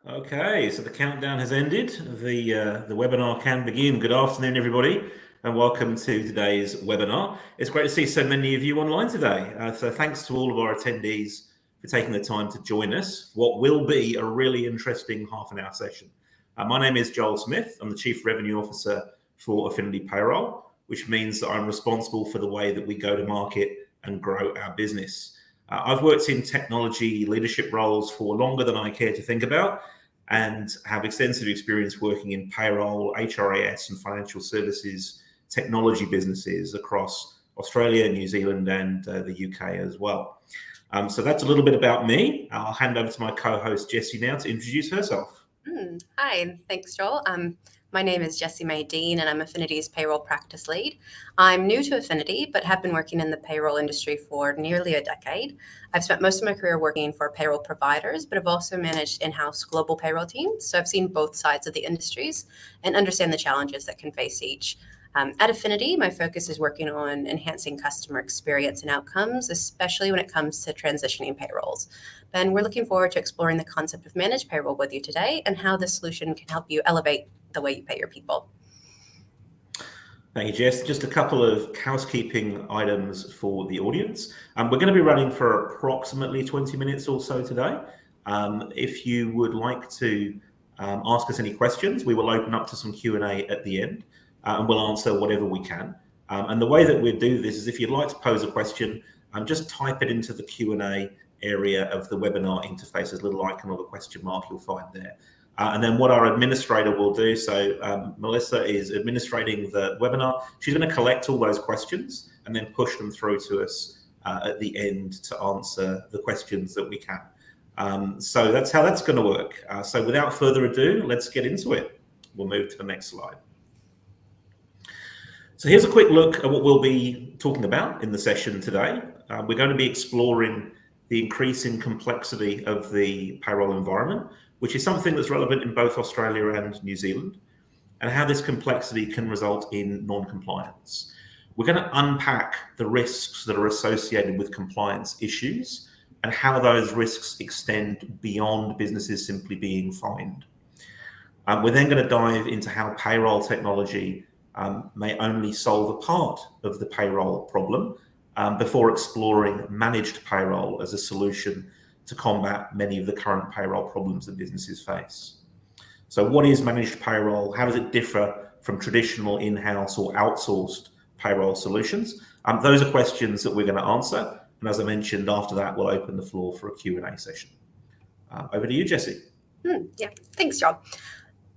Okay, so the countdown has ended. The webinar can begin. Good afternoon, everybody, and welcome to today's webinar. It's great to see so many of you online today. So thanks to all of our attendees for taking the time to join us for what will be a really interesting half-an-hour session. My name is Joel Smith. I'm the Chief Revenue Officer for Affinity Payroll, which means that I'm responsible for the way that we go to market and grow our business. I've worked in technology leadership roles for longer than I care to think about, and have extensive experience working in payroll, HRIS, and financial services technology businesses across Australia, New Zealand, and the UK as well. So that's a little bit about me. I'll hand over to my co-host Jessie now to introduce herself. Hi, thanks, Joel. My name is Jessie Dean, and I'm Affinity's Payroll Practice Lead. I'm new to Affinity, but have been working in the payroll industry for nearly a decade. I've spent most of my career working for payroll providers, but I've also managed in-house global payroll teams. So I've seen both sides of the industries and understand the challenges that can face each. At Affinity, my focus is working on enhancing customer experience and outcomes, especially when it comes to transitioning payrolls. And we're looking forward to exploring the concept of managed payroll with you today and how this solution can help you elevate the way you pay your people. Thank you, Jess. Just a couple of housekeeping items for the audience. We're going to be running for approximately 20 minutes or so today. If you would like to ask us any questions, we will open up to some Q&A at the end, and we'll answer whatever we can. And the way that we do this is if you'd like to pose a question, just type it into the Q&A area of the webinar interface. There's a little icon or the question mark you'll find there. And then what our administrator will do, so Melissa is administrating the webinar. She's going to collect all those questions and then push them through to us at the end to answer the questions that we can. So that's how that's going to work. So without further ado, let's get into it. We'll move to the next slide. So here's a quick look at what we'll be talking about in the session today. We're going to be exploring the increasing complexity of the payroll environment, which is something that's relevant in both Australia and New Zealand, and how this complexity can result in non-compliance. We're going to unpack the risks that are associated with compliance issues and how those risks extend beyond businesses simply being fined. We're then going to dive into how payroll technology may only solve a part of the payroll problem before exploring managed payroll as a solution to combat many of the current payroll problems that businesses face. So what is managed payroll? How does it differ from traditional in-house or outsourced payroll solutions? Those are questions that we're going to answer. And as I mentioned, after that, we'll open the floor for a Q&A session. Over to you, Jessie. Yeah, thanks, Joel.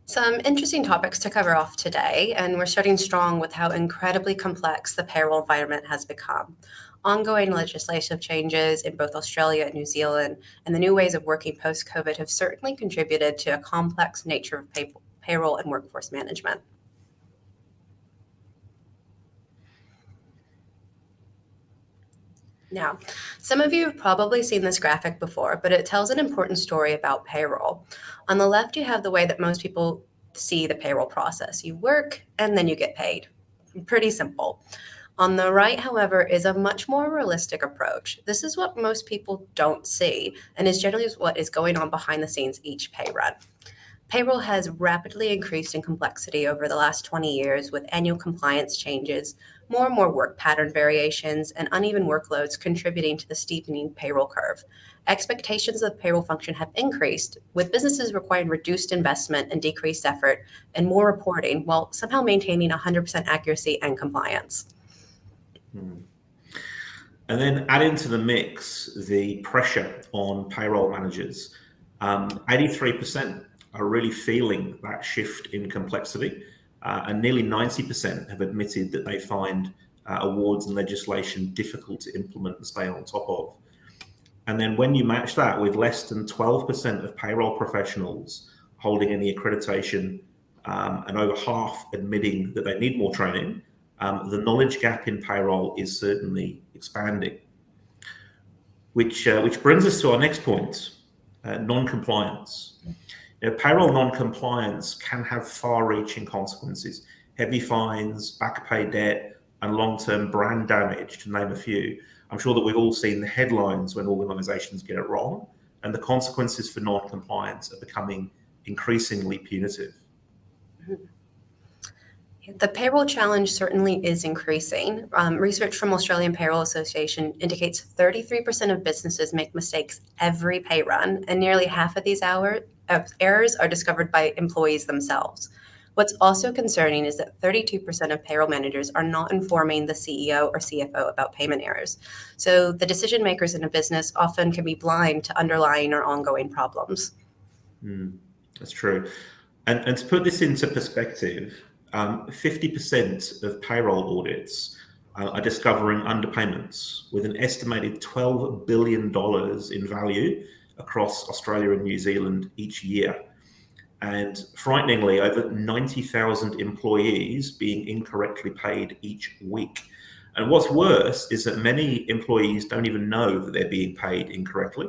Some interesting topics to cover off today, and we're starting strong with how incredibly complex the payroll environment has become. Ongoing legislative changes in both Australia and New Zealand and the new ways of working post-COVID have certainly contributed to a complex nature of payroll and workforce management. Now, some of you have probably seen this graphic before, but it tells an important story about payroll. On the left, you have the way that most people see the payroll process. You work and then you get paid. Pretty simple. On the right, however, is a much more realistic approach. This is what most people don't see and is generally what is going on behind the scenes each pay run. Payroll has rapidly increased in complexity over the last 20 years with annual compliance changes, more and more work pattern variations, and uneven workloads contributing to the steepening payroll curve. Expectations of the payroll function have increased, with businesses requiring reduced investment and decreased effort and more reporting while somehow maintaining 100% accuracy and compliance. And then add into the mix the pressure on payroll managers. 83% are really feeling that shift in complexity, and nearly 90% have admitted that they find awards and legislation difficult to implement and stay on top of. And then when you match that with less than 12% of payroll professionals holding any accreditation and over half admitting that they need more training, the knowledge gap in payroll is certainly expanding. Which brings us to our next point, non-compliance. Payroll non-compliance can have far-reaching consequences, heavy fines, back pay debt, and long-term brand damage, to name a few. I'm sure that we've all seen the headlines when organisations get it wrong, and the consequences for non-compliance are becoming increasingly punitive. The payroll challenge certainly is increasing. Research from Australian Payroll Association indicates 33% of businesses make mistakes every pay run, and nearly half of these errors are discovered by employees themselves. What's also concerning is that 32% of payroll managers are not informing the CEO or CFO about payment errors. So the decision makers in a business often can be blind to underlying or ongoing problems. That's true. And to put this into perspective, 50% of payroll audits are discovering underpayments with an estimated $12 billion in value across Australia and New Zealand each year. And frighteningly, over 90,000 employees being incorrectly paid each week. And what's worse is that many employees don't even know that they're being paid incorrectly.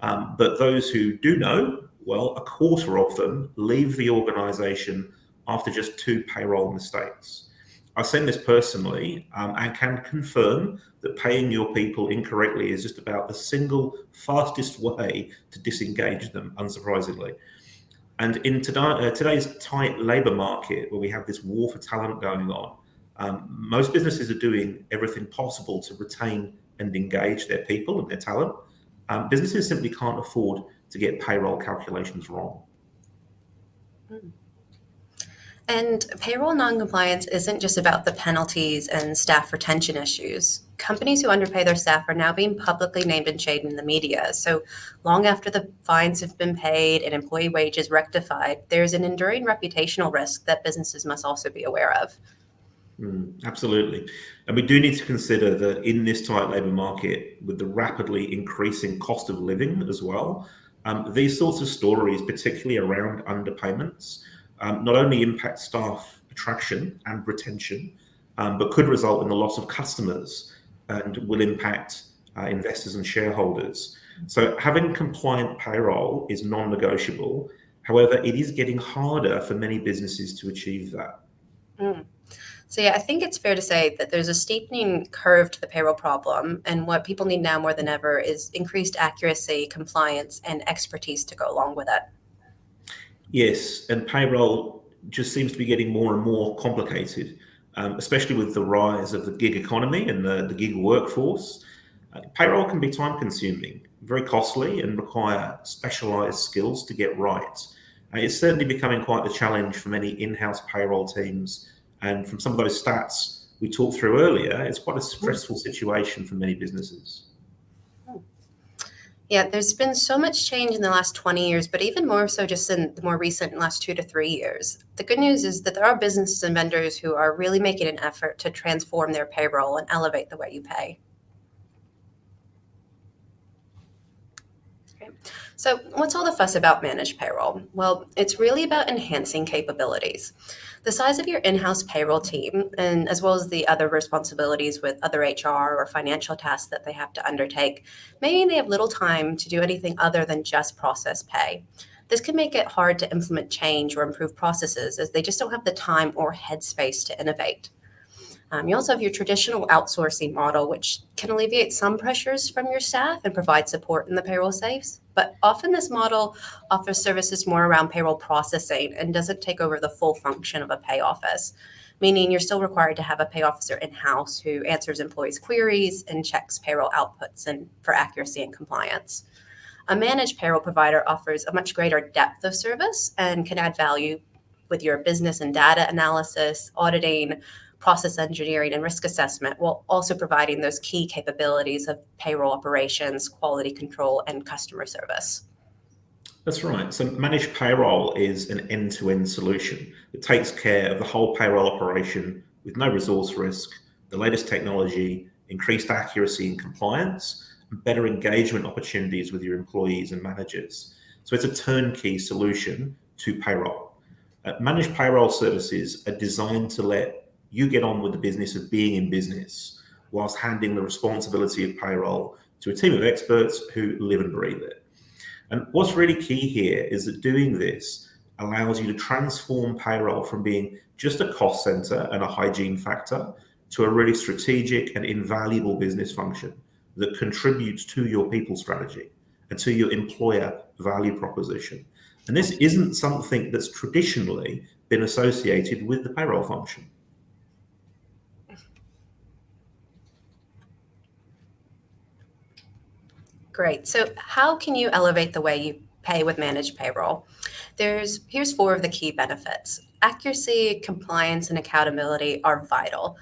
But those who do know, well, a quarter of them leave the organisation after just 2 payroll mistakes. I've seen this personally and can confirm that paying your people incorrectly is just about the single fastest way to disengage them, unsurprisingly. And in today's tight labour market, where we have this war for talent going on, most businesses are doing everything possible to retain and engage their people and their talent. Businesses simply can't afford to get payroll calculations wrong. And payroll noncompliance isn't just about the penalties and staff retention issues. Companies who underpay their staff are now being publicly named and shamed in the media. So long after the fines have been paid and employee wages rectified, there's an enduring reputational risk that businesses must also be aware of. Absolutely. And we do need to consider that in this tight labour market, with the rapidly increasing cost of living as well, these sorts of stories, particularly around underpayments, not only impact staff attraction and retention, but could result in the loss of customers and will impact investors and shareholders. So having compliant payroll is non-negotiable. However, it is getting harder for many businesses to achieve that. So yeah, I think it's fair to say that there's a steepening curve to the payroll problem, and what people need now more than ever is increased accuracy, compliance, and expertise to go along with it. Yes, and payroll just seems to be getting more and more complicated, especially with the rise of the gig economy and the gig workforce. Payroll can be time-consuming, very costly, and require specialised skills to get right. It's certainly becoming quite the challenge for many in-house payroll teams. And from some of those stats we talked through earlier, it's quite a stressful situation for many businesses. Yeah, there's been so much change in the last 20 years, but even more so just in the more recent last 2 to 3 years. The good news is that there are businesses and vendors who are really making an effort to transform their payroll and elevate the way you pay. So what's all the fuss about managed payroll? Well, it's really about enhancing capabilities. The size of your in-house payroll team, and as well as the other responsibilities with other HR or financial tasks that they have to undertake, maybe they have little time to do anything other than just process pay. This can make it hard to implement change or improve processes as they just don't have the time or headspace to innovate. You also have your traditional outsourcing model, which can alleviate some pressures from your staff and provide support in the payroll saves. But often this model offers services more around payroll processing and doesn't take over the full function of a pay office, meaning you're still required to have a pay officer in-house who answers employees' queries and checks payroll outputs and for accuracy and compliance. A managed payroll provider offers a much greater depth of service and can add value with your business and data analysis, auditing, process engineering, and risk assessment, while also providing those key capabilities of payroll operations, quality control, and customer service. That's right. So managed payroll is an end-to-end solution that takes care of the whole payroll operation with no resource risk, the latest technology, increased accuracy and compliance, and better engagement opportunities with your employees and managers. So it's a turnkey solution to payroll. Managed payroll services are designed to let you get on with the business of being in business whilst handing the responsibility of payroll to a team of experts who live and breathe it. And what's really key here is that doing this allows you to transform payroll from being just a cost center and a hygiene factor to a really strategic and invaluable business function that contributes to your people strategy and to your employer value proposition. And this isn't something that's traditionally been associated with the payroll function. Great. So how can you elevate the way you pay with managed payroll? Here's 4 of the key benefits. Accuracy, compliance, and accountability are vital.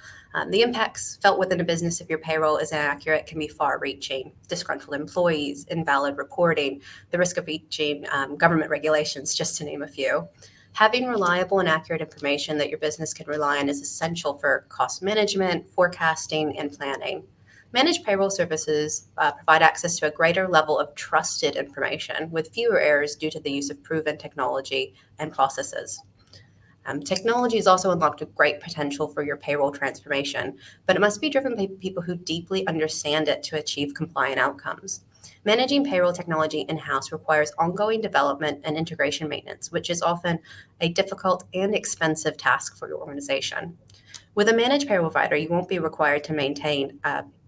The impacts felt within a business if your payroll is inaccurate can be far-reaching. Disgruntled employees, invalid reporting, the risk of breaching government regulations, just to name a few. Having reliable and accurate information that your business can rely on is essential for cost management, forecasting, and planning. Managed payroll services provide access to a greater level of trusted information with fewer errors due to the use of proven technology and processes. Technology has also unlocked a great potential for your payroll transformation, but it must be driven by people who deeply understand it to achieve compliant outcomes. Managing payroll technology in-house requires ongoing development and integration maintenance, which is often a difficult and expensive task for your organization. With a managed payroll provider, you won't be required to maintain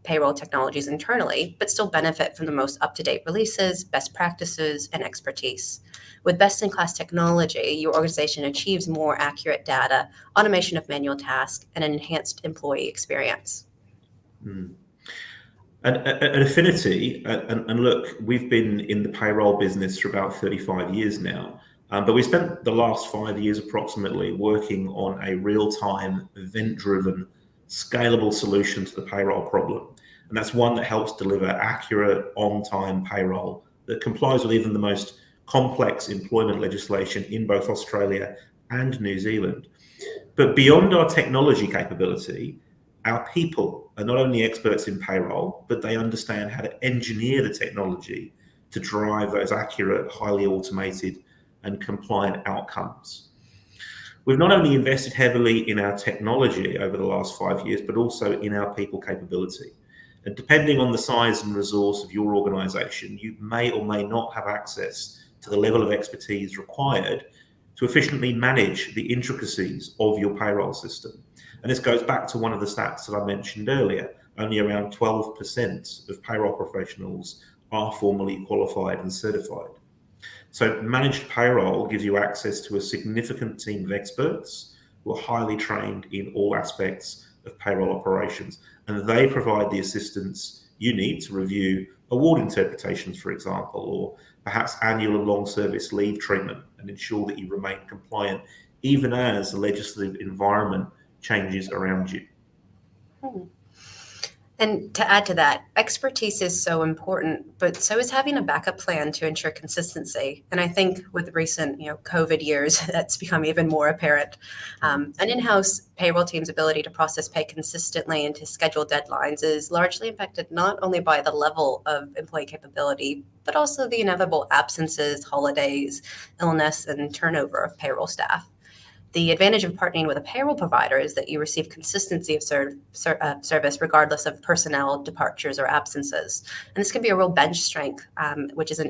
payroll technologies internally, but still benefit from the most up-to-date releases, best practices, and expertise. With best-in-class technology, your organization achieves more accurate data, automation of manual tasks, and an enhanced employee experience. And at Affinity, and look, we've been in the payroll business for about 35 years now, but we spent the last 5 years approximately working on a real-time, event-driven, scalable solution to the payroll problem. And that's one that helps deliver accurate, on-time payroll that complies with even the most complex employment legislation in both Australia and New Zealand. But beyond our technology capability, our people are not only experts in payroll, but they understand how to engineer the technology to drive those accurate, highly automated, and compliant outcomes. We've not only invested heavily in our technology over the last 5 years, but also in our people capability. And depending on the size and resource of your organization, you may or may not have access to the level of expertise required to efficiently manage the intricacies of your payroll system. And this goes back to one of the stats that I mentioned earlier. Only around 12% of payroll professionals are formally qualified and certified. So managed payroll gives you access to a significant team of experts who are highly trained in all aspects of payroll operations, and they provide the assistance you need to review award interpretations, for example, or perhaps annual and long service leave treatment, and ensure that you remain compliant even as the legislative environment changes around you. And to add to that, expertise is so important, but so is having a backup plan to ensure consistency. And I think with recent, COVID years, that's become even more apparent. An in-house payroll team's ability to process pay consistently and to schedule deadlines is largely impacted not only by the level of employee capability, but also the inevitable absences, holidays, illness, and turnover of payroll staff. The advantage of partnering with a payroll provider is that you receive consistency of service regardless of personnel departures or absences. And this can be a real bench strength, which is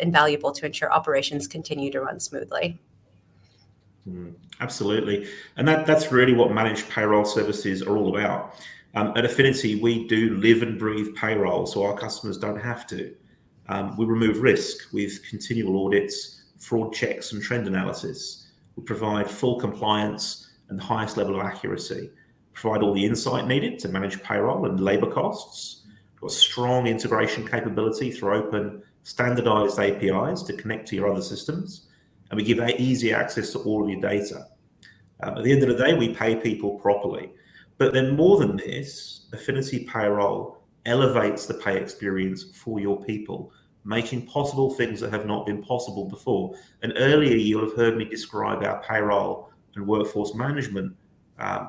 invaluable to ensure operations continue to run smoothly. Absolutely. And that's really what managed payroll services are all about. At Affinity, we do live and breathe payroll, so our customers don't have to. We remove risk with continual audits, fraud checks, and trend analysis. We provide full compliance and the highest level of accuracy, provide all the insight needed to manage payroll and labor costs. We've got strong integration capability through open, standardized APIs to connect to your other systems, and we give easy access to all of your data. At the end of the day, we pay people properly. But then more than this, Affinity Payroll elevates the pay experience for your people, making possible things that have not been possible before. And earlier, you'll have heard me describe our payroll and workforce management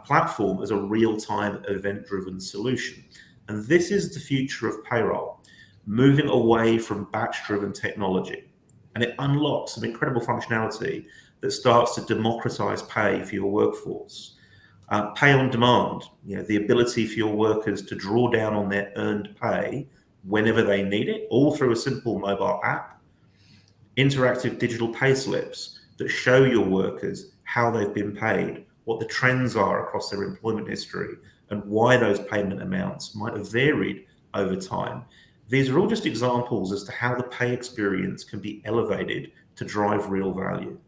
platform as a real-time event-driven solution. And this is the future of payroll, moving away from batch-driven technology. And it unlocks some incredible functionality that starts to democratize pay for your workforce. Pay on demand, the ability for your workers to draw down on their earned pay whenever they need it, all through a simple mobile app. Interactive digital pay slips that show your workers how they've been paid, what the trends are across their employment history, and why those payment amounts might have varied over time. These are all just examples as to how the pay experience can be elevated to drive real value.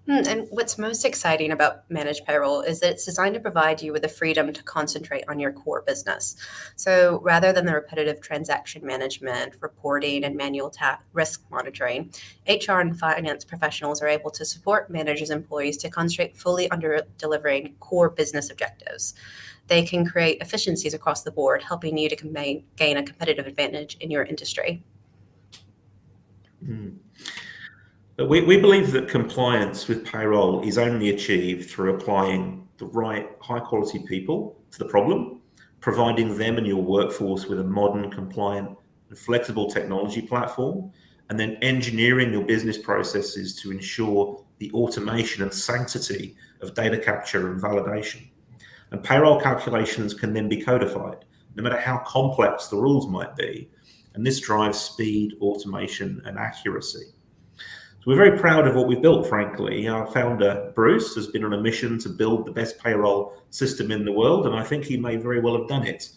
And what's most exciting about managed payroll is that it's designed to provide you with the freedom to concentrate on your core business. So rather than the repetitive transaction management, reporting, and manual risk monitoring, HR and finance professionals are able to support managers' employees to concentrate fully on delivering core business objectives. They can create efficiencies across the board, helping you to gain a competitive advantage in your industry. We believe that compliance with payroll is only achieved through applying the right high-quality people to the problem, providing them and your workforce with a modern, compliant, and flexible technology platform, and then engineering your business processes to ensure the automation and sanctity of data capture and validation. And payroll calculations can then be codified, no matter how complex the rules might be, and this drives speed, automation, and accuracy. So we're very proud of what we've built, frankly. Our founder, Bruce, has been on a mission to build the best payroll system in the world, and I think he may very well have done it.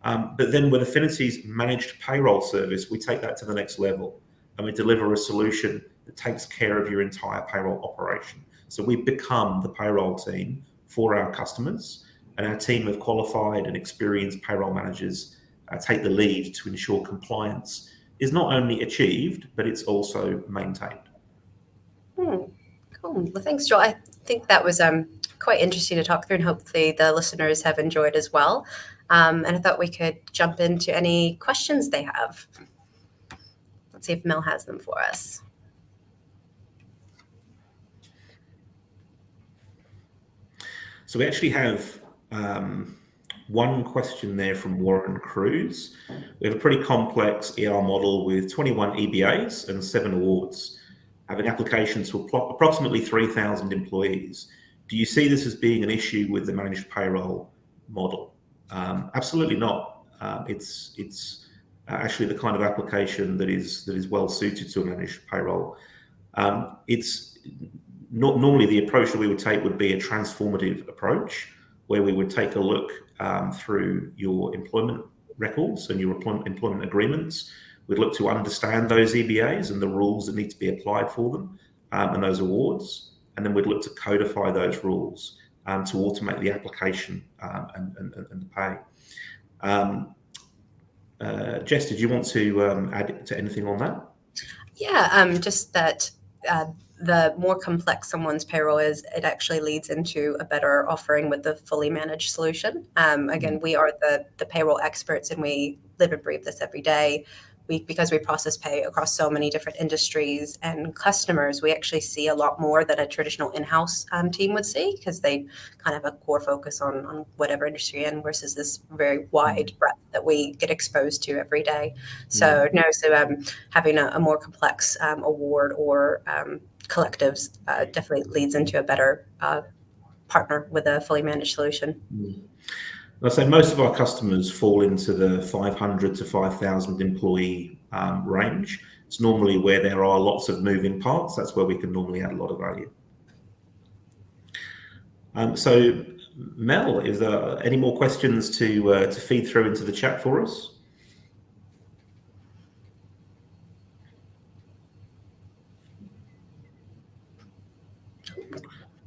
But then with Affinity's managed payroll service, we take that to the next level, and we deliver a solution that takes care of your entire payroll operation. So we become the payroll team for our customers, and our team of qualified and experienced payroll managers take the lead to ensure compliance is not only achieved, but it's also maintained. Cool. Well, thanks, Joel. I think that was quite interesting to talk through, and hopefully the listeners have enjoyed as well. And I thought we could jump into any questions they have. Let's see if Mel has them for us. So we actually have one question there from Warren Cruz. We have a pretty complex ER model with 21 EBAs and 7 awards, having applications to approximately 3,000 employees. Do you see this as being an issue with the managed payroll model? Absolutely not. It's actually the kind of application that is well suited to a managed payroll. It's not normally the approach that we would take would be a transformative approach, where we would take a look through your employment records and your employment agreements. We'd look to understand those EBAs and the rules that need to be applied for them, and those awards, and then we'd look to codify those rules to automate the application and the pay. Jess, did you want to add to anything on that? Yeah, just that the more complex someone's payroll is, it actually leads into a better offering with the fully managed solution. Again, we are the payroll experts, and we live and breathe this every day. Because we process pay across so many different industries and customers, we actually see a lot more than a traditional in-house team would see, because they kind of have a core focus on whatever industry in, versus this very wide breadth that we get exposed to every day. So having a more complex award or collectives definitely leads into a better partner with a fully managed solution. I'd say most of our customers fall into the 500 to 5,000 employee range. It's normally where there are lots of moving parts. That's where we can normally add a lot of value. So, Mel, is there any more questions to feed through into the chat for us?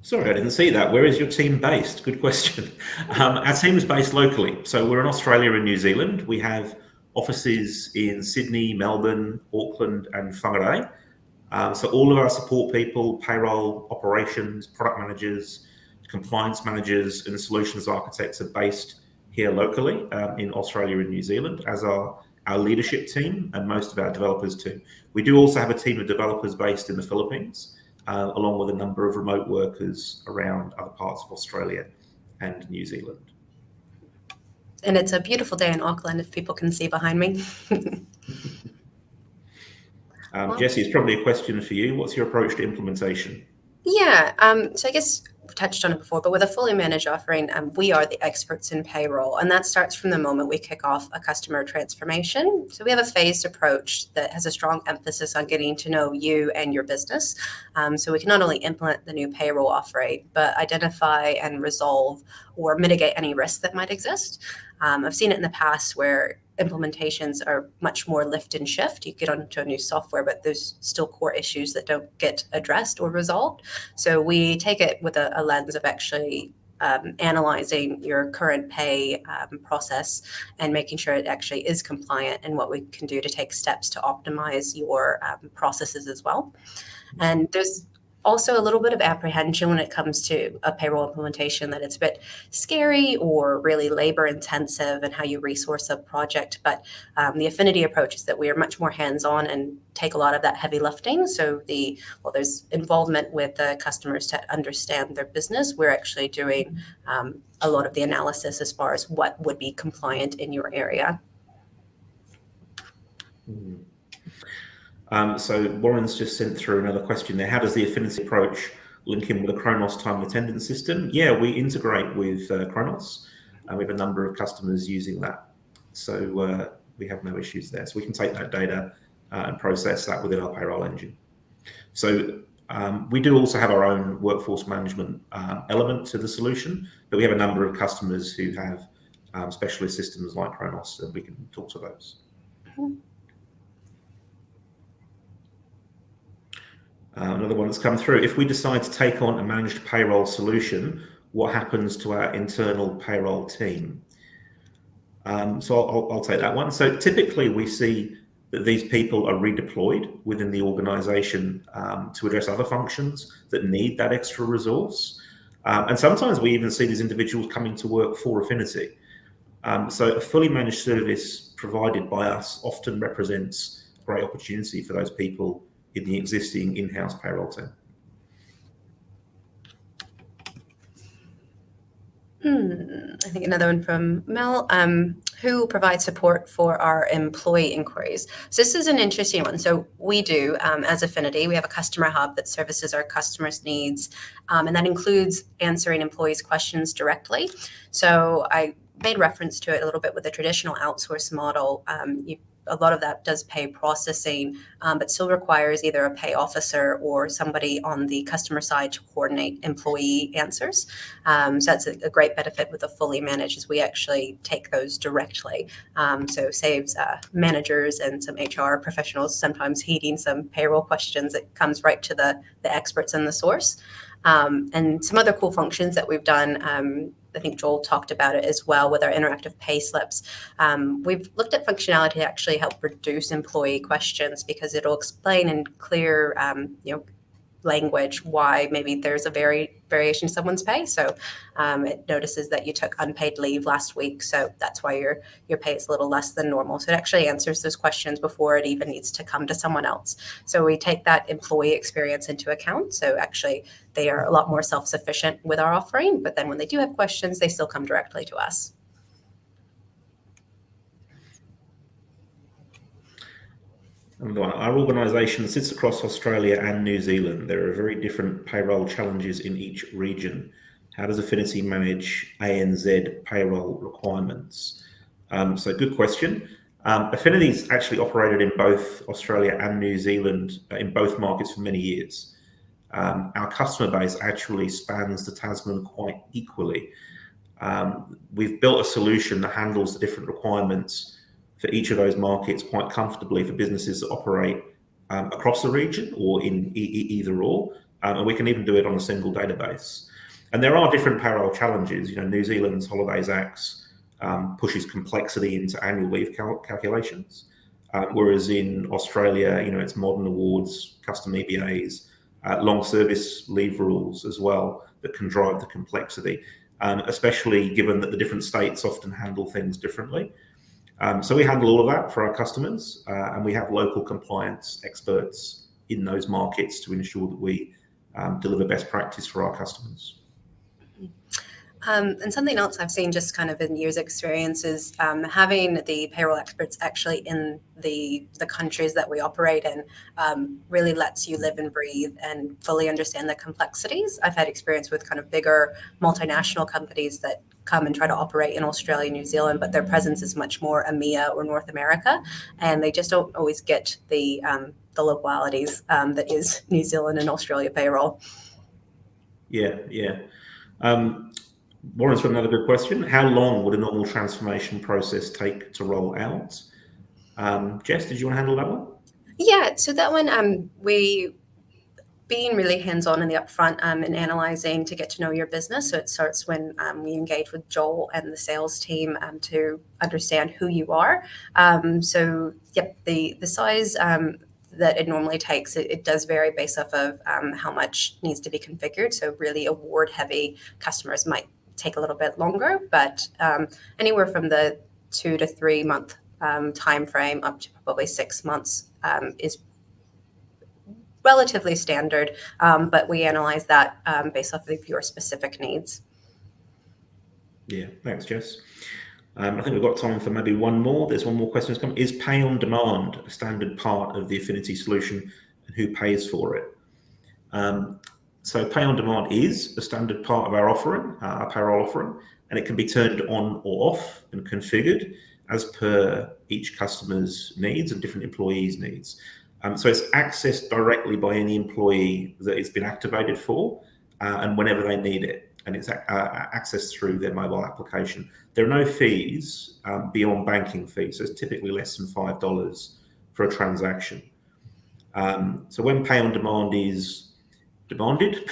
Sorry, I didn't see that. Where is your team based? Good question. Our team is based locally. So we're in Australia and New Zealand. We have offices in Sydney, Melbourne, Auckland, and Whangarei. So all of our support people, payroll, operations, product managers, compliance managers, and solutions architects are based here locally in Australia and New Zealand, as are our leadership team and most of our developers too. We do also have a team of developers based in the Philippines, along with a number of remote workers around other parts of Australia and New Zealand. And it's a beautiful day in Auckland, if people can see behind me. Jessie, it's probably a question for you. What's your approach to implementation? Yeah, so I guess we touched on it before, but with a fully managed offering, we are the experts in payroll, and that starts from the moment we kick off a customer transformation. So we have a phased approach that has a strong emphasis on getting to know you and your business. So we can not only implement the new payroll offering, but identify and resolve or mitigate any risks that might exist. I've seen it in the past where implementations are much more lift and shift. You get onto a new software, but there's still core issues that don't get addressed or resolved. So we take it with a lens of actually analyzing your current pay process and making sure it actually is compliant, and what we can do to take steps to optimize your processes as well. And there's also a little bit of apprehension when it comes to a payroll implementation, that it's a bit scary or really labor intensive and how you resource a project. But the Affinity approach is that we are much more hands-on and take a lot of that heavy lifting. So there's involvement with the customers to understand their business. We're actually doing a lot of the analysis as far as what would be compliant in your area. So Warren's just sent through another question there. How does the Affinity approach link in with the Kronos time and attendance system? Yeah, we integrate with Kronos. We have a number of customers using that. So we have no issues there. So we can take that data and process that within our payroll engine. So we do also have our own workforce management element to the solution, but we have a number of customers who have specialist systems like Kronos, and we can talk to those. Another one that's come through. If we decide to take on a managed payroll solution, what happens to our internal payroll team? So I'll take that one. So typically we see that these people are redeployed within the organization to address other functions that need that extra resource. And sometimes we even see these individuals coming to work for Affinity. So a fully managed service provided by us often represents a great opportunity for those people in the existing in-house payroll team. I think another one from Mel, who provides support for our employee inquiries. So this is an interesting one. So we do, as Affinity, we have a customer hub that services our customers' needs, and that includes answering employees' questions directly. So I made reference to it a little bit with the traditional outsource model. A lot of that does pay processing, but still requires either a pay officer or somebody on the customer side to coordinate employee answers. So that's a great benefit with a fully managed, is we actually take those directly. So saves managers and some HR professionals sometimes heeding some payroll questions. It comes right to the experts in the source. And some other cool functions that we've done, I think Joel talked about it as well with our interactive pay slips. We've looked at functionality to actually help reduce employee questions, because it'll explain in clear language why maybe there's a variation in someone's pay. So it notices that you took unpaid leave last week, so that's why your pay is a little less than normal. So it actually answers those questions before it even needs to come to someone else. So we take that employee experience into account. So actually they are a lot more self-sufficient with our offering, but then when they do have questions, they still come directly to us. Our organisation sits across Australia and New Zealand. There are very different payroll challenges in each region. How does Affinity manage ANZ payroll requirements? So good question. Affinity's actually operated in both Australia and New Zealand, in both markets for many years. Our customer base actually spans the Tasman quite equally. We've built a solution that handles the different requirements for each of those markets quite comfortably for businesses that operate across the region or in either or, and we can even do it on a single database. And there are different payroll challenges. New Zealand's Holidays Acts pushes complexity into annual leave calculations, whereas in Australia, it's modern awards, custom EBAs, long service leave rules as well that can drive the complexity, especially given that the different states often handle things differently. So we handle all of that for our customers, and we have local compliance experts in those markets to ensure that we deliver best practice for our customers. And something else I've seen just kind of in years' experience is having the payroll experts actually in the countries that we operate in really lets you live and breathe and fully understand the complexities. I've had experience with kind of bigger multinational companies that come and try to operate in Australia, New Zealand, but their presence is much more EMEA or North America, and they just don't always get the localities that is New Zealand and Australia payroll. Yeah. Warren's got another good question. How long would a normal transformation process take to roll out? Jess, did you want to handle that one? Yeah, so that one, we being really hands-on in the upfront and analyzing to get to know your business. So it starts when we engage with Joel and the sales team to understand who you are. So yep, the size that it normally takes, it does vary based off of how much needs to be configured. So really award-heavy customers might take a little bit longer, but anywhere from the 2 to 3 month time frame up to probably 6 months is relatively standard, but we analyze that based off of your specific needs. Yeah, thanks, Jess. I think we've got time for maybe one more. There's one more question that's come. Is pay on demand a standard part of the Affinity solution, and who pays for it? So pay on demand is a standard part of our offering, our payroll offering, and it can be turned on or off and configured as per each customer's needs and different employees' needs. So it's accessed directly by any employee that it's been activated for, and whenever they need it, and it's accessed through their mobile application. There are no fees beyond banking fees, so it's typically less than $5 for a transaction. So when pay on demand is demanded,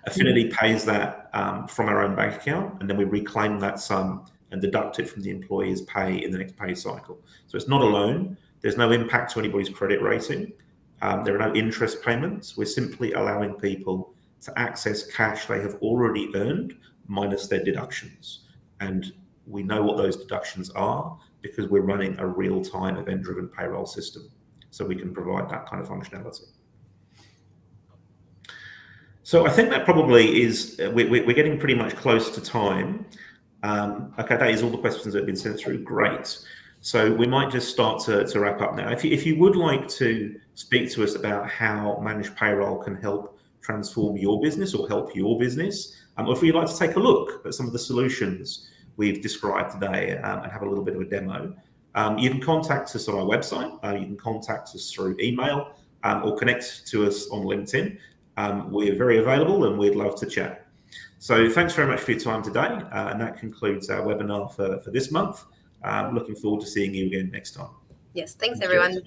Affinity pays that from our own bank account, and then we reclaim that sum and deduct it from the employee's pay in the next pay cycle. So it's not a loan. There's no impact to anybody's credit rating. There are no interest payments. We're simply allowing people to access cash they have already earned minus their deductions. And we know what those deductions are because we're running a real-time event-driven payroll system. So we can provide that kind of functionality. So I think that probably is, we're getting pretty much close to time. Okay, that is all the questions that have been sent through. Great. So we might just start to wrap up now. If you would like to speak to us about how managed payroll can help transform your business or help your business, or if you'd like to take a look at some of the solutions we've described today and have a little bit of a demo, you can contact us on our website. You can contact us through email or connect to us on LinkedIn. We're very available and we'd love to chat. So thanks very much for your time today. And that concludes our webinar for this month. Looking forward to seeing you again next time. Yes, thanks everyone.